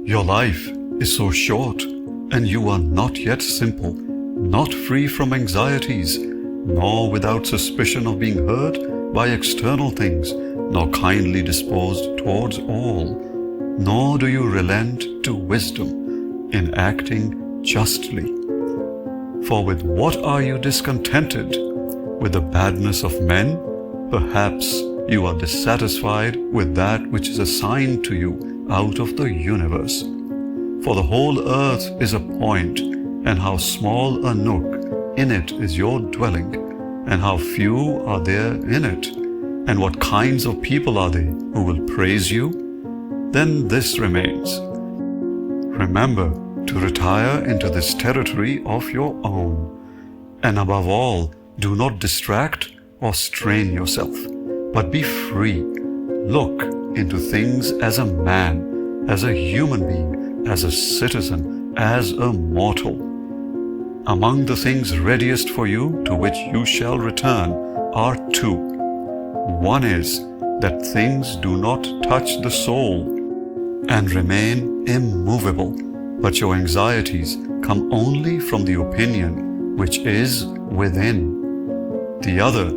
Your life is so short, and you are not yet simple, not free from anxieties, nor without suspicion of being hurt by external things, nor kindly disposed towards all, nor do you relent to wisdom in acting justly. For with what are you discontented? With the badness of men? Perhaps you are dissatisfied with that which is assigned to you out of the universe. For the whole earth is a point, and how small a nook in it is your dwelling, and how few are there in it, and what kinds of people are they who will praise you? Then this remains. Remember to retire into this territory of your own, and above all, do not distract or strain yourself, but be free. Look into things as a man, as a human being, as a citizen, as a mortal. Among the things readiest for you to which you shall return are two. One is that things do not touch the soul and remain immovable, but your anxieties come only from the opinion which is within. The other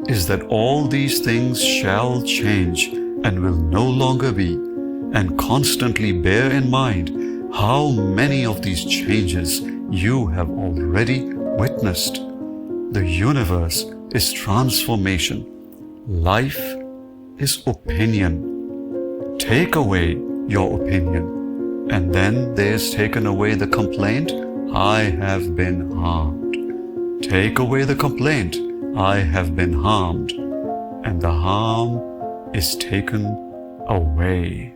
is that all these things shall change and will no longer be, and constantly bear in mind how many of these changes you have already witnessed. The universe is transformation. Life is opinion. Take away your opinion, and then there's taken away the complaint, I have been harmed. Take away the complaint, I have been harmed, and the harm is taken away.